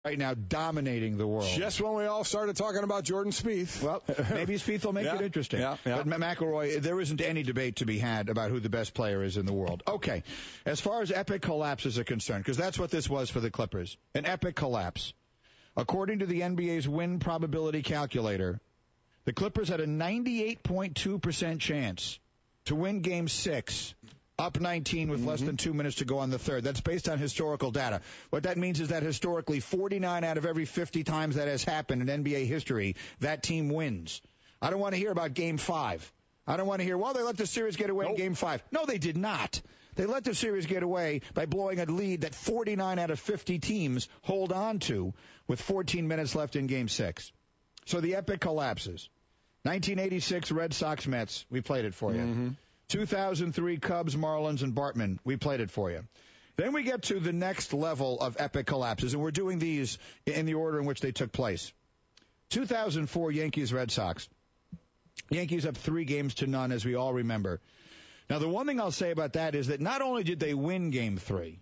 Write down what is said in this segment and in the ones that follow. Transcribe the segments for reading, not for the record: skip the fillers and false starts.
right now dominating the world. Just when we all started talking about Jordan Spieth. Well, maybe Spieth will make it interesting. Yeah. But McIlroy, there isn't any debate to be had about who the best player is in the world. Okay, as far as epic collapses are concerned, because that's what this was for the Clippers, an epic collapse. According to the NBA's win probability calculator, the Clippers had a 98.2% chance to win Game 6, up 19 with less than 2 minutes to go on the third. That's based on historical data. What that means is that historically, 49 out of every 50 times that has happened in NBA history, that team wins. I don't want to hear about Game 5. I don't want to hear, well, they let the series get away in Game 5. No, they did not. They let the series get away by blowing a lead that 49 out of 50 teams hold on to with 14 minutes left in Game 6. So the epic collapses. 1986 Red Sox Mets, we played it for you. 2003 Cubs, Marlins, and Bartman, we played it for you. Then we get to the next level of epic collapses, and we're doing these in the order in which they took place. 2004 Yankees, Red Sox. Yankees up 3-0, as we all remember. Now, the one thing I'll say about that is that not only did they win Game 3,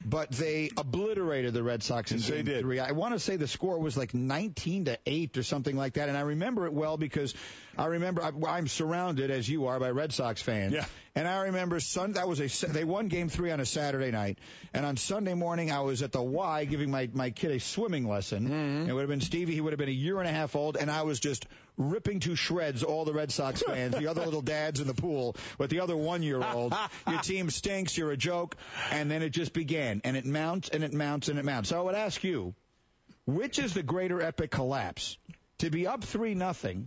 but they obliterated the Red Sox in Game 3. I want to say the score was like 19-8 or something like that, and I remember it well because I remember I'm surrounded, as you are, by Red Sox fans. Yeah. And I remember they won Game 3 on a Saturday night, and on Sunday morning I was at the Y giving my kid a swimming lesson. It would have been Stevie. He would have been a year and a half old, and I was just ripping to shreds all the Red Sox fans, the other little dads in the pool with the other 1-year-old. Your team stinks. You're a joke. And then it just began. And it mounts and it mounts and it mounts. So I would ask you, which is the greater epic collapse? To be up 3-0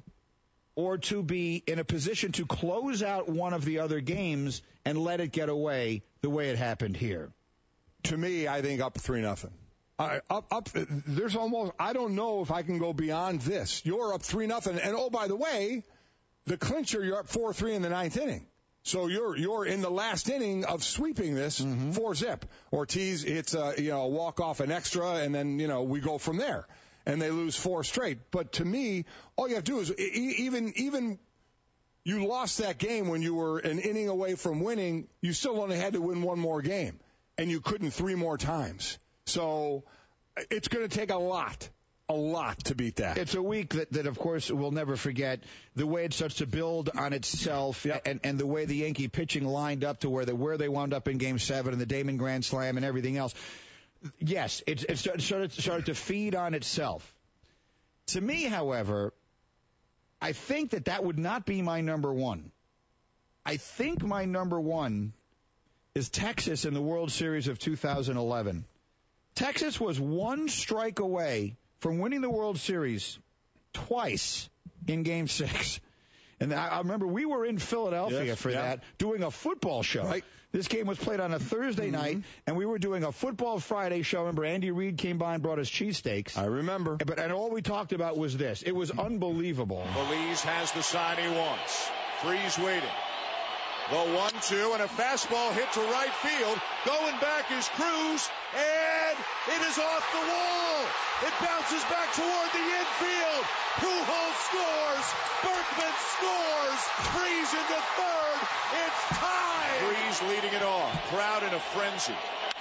or to be in a position to close out one of the other games and let it get away the way it happened here? To me, I think up 3-0. There's almost, I don't know if I can go beyond this. You're up 3-0. And oh, by the way, the clincher, you're up 4-3 in the ninth inning. So you're in the last inning of sweeping this 4-0. Ortiz hits a walk off an extra, and then we go from there, and they lose 4 straight. But to me, all you have to do is even you lost that game when you were an inning away from winning. You still only had to win one more game, and you couldn't 3 more times. So it's going to take a lot to beat that. It's a week that of course, we'll never forget. The way it starts to build on itself, and the way the Yankee pitching lined up to where they wound up in Game 7 and the Damon Grand Slam and everything else. Yes, it started to feed on itself. To me, however, I think that would not be my number one. I think my number one is Texas in the World Series of 2011. Texas was 1 strike away from winning the World Series twice in Game 6. And I remember we were in Philadelphia for that, doing a football show. Right. This game was played on a Thursday night, and we were doing a Football Friday show. Remember, Andy Reid came by and brought us cheesesteaks. I remember. And all we talked about was this. It was unbelievable. Belize has the sign he wants. Freeze waiting. The 1-2 and a fastball hit to right field. Going back is Cruz, and it is off the wall. It bounces back toward the infield. Pujols scores. Berkman scores. Freeze into third. It's tied. Freeze leading it off. Crowd in a frenzy.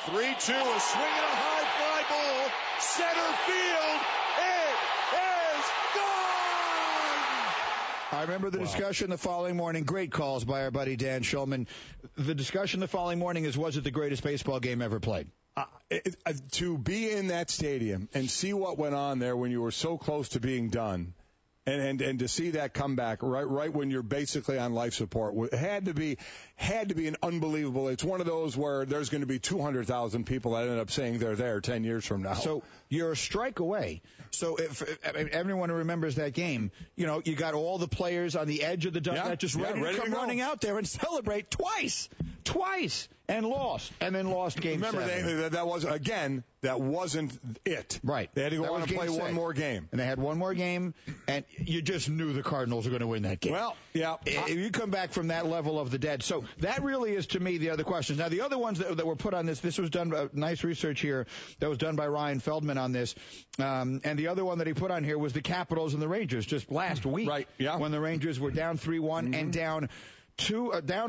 3-2, a swing and a high fly ball. Center field. It is gone. I remember the discussion the following morning. Great calls by our buddy Dan Schulman. The discussion the following morning is, was it the greatest baseball game ever played? To be in that stadium and see what went on there when you were so close to being done, and to see that comeback right when you're basically on life support had to be an unbelievable. It's one of those where there's going to be 200,000 people that end up saying they're there 10 years from now. So you're a strike away. So if everyone who remembers that game, you got all the players on the edge of the dugout just ready to come running out there and celebrate twice, and lost Game 7. Remember, that wasn't it. Right. They had to go on and play one more game. And they had one more game, and you just knew the Cardinals were going to win that game. Well, yeah. You come back from that level of the dead. So that really is, to me, the other questions. Now, the other ones that were put on this was done, nice research here that was done by Ryan Feldman on this. And the other one that he put on here was the Capitals and the Rangers just last week. Right, yeah. When the Rangers were down 3-1 and down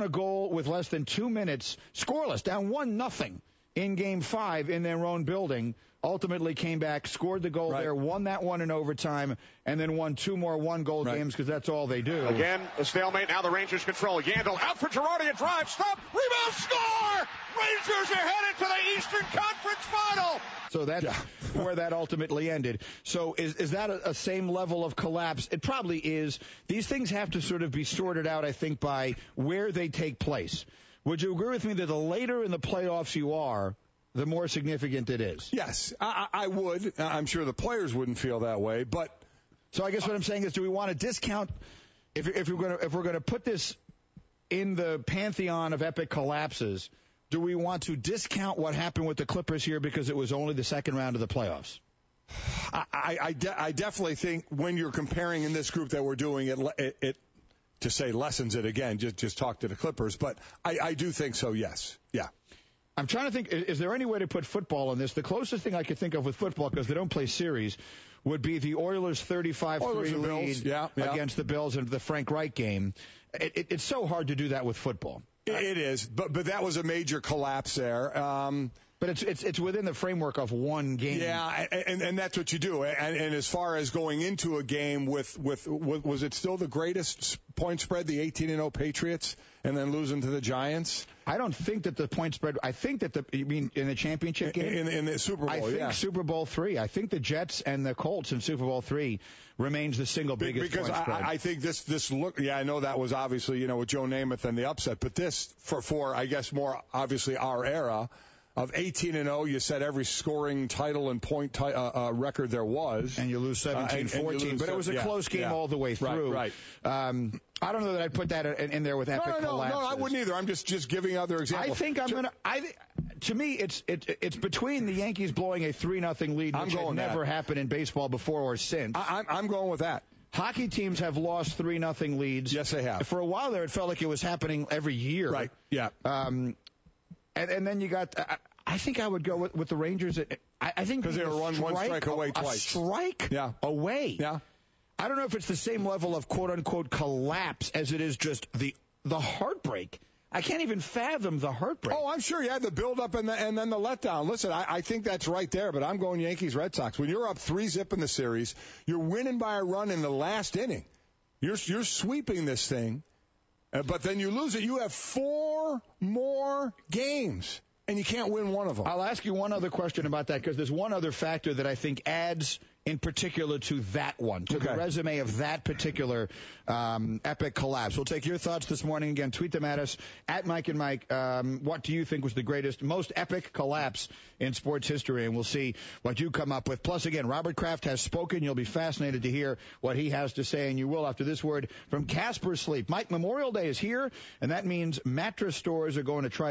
a goal with less than 2 minutes, scoreless, down 1-0 in Game 5 in their own building, ultimately came back, scored the goal there, won that one in overtime, and then won 2 more one-goal games because that's all they do. Again, a stalemate. Now the Rangers control. Yandel out for Girardi. A drive. Stop. Rebound. Score. Rangers are headed to the Eastern Conference Final. So that's where that ultimately ended. So is that a same level of collapse? It probably is. These things have to sort of be sorted out, I think, by where they take place. Would you agree with me that the later in the playoffs you are, the more significant it is? Yes, I would. I'm sure the players wouldn't feel that way, but so I guess what I'm saying is, do we want to discount if we're going to put this in the pantheon of epic collapses? Do we want to discount what happened with the Clippers here because it was only the second round of the playoffs? I definitely think when you're comparing in this group that we're doing it to say lessens it again. Just talk to the Clippers, but I do think so. Yes, yeah. I'm trying to think, is there any way to put football in this? The closest thing I could think of with football, because they don't play series, would be the Oilers' 35-3 lead against the Bills in the Frank Reich game. It's so hard to do that with football. It is, but that was a major collapse there. But it's within the framework of one game. Yeah, and that's what you do. And as far as going into a game with was it still the greatest point spread, the 18-0 Patriots, and then losing to the Giants? I don't think that the point spread. I think that you mean in the championship game in the Super Bowl. I think Super Bowl III. I think the Jets and the Colts in Super Bowl III remains the single biggest point spread. Because I think this look. Yeah, I know that was obviously with Joe Namath and the upset, but this for I guess more obviously our era. Of 18-0, you set every scoring title and point record there was. And you lose 17-14. But it was a close game all the way through. Right. I don't know that I'd put that in there with epic collapses. No, I wouldn't either. I'm just giving other examples. I think I'm going to... To me, it's between the Yankees blowing a 3-0 lead, which had never happened in baseball before or since. I'm going with that. Hockey teams have lost 3-0 leads. Yes, they have. For a while there, it felt like it was happening every year. Right, yeah. And then you got, I think I would go with the Rangers. I think because they were one strike away twice. A strike away. Yeah. I don't know if it's the same level of quote unquote collapse as it is just the heartbreak. I can't even fathom the heartbreak. Oh, I'm sure you had the build up and then the letdown. Listen, I think that's right there, but I'm going Yankees Red Sox. When you're up 3-0 in the series, you're winning by a run in the last inning. You're sweeping this thing. But then you lose it. You have 4 more games, and you can't win one of them. I'll ask you one other question about that, because there's one other factor that I think adds in particular to that one, to the resume of that particular epic collapse. We'll take your thoughts this morning. Again, tweet them at us, at Mike and Mike. What do you think was the most epic collapse in sports history? And we'll see what you come up with. Plus, again, Robert Kraft has spoken. You'll be fascinated to hear what he has to say, and you will after this word from Casper Sleep. Mike, Memorial Day is here, and that means mattress stores are going to try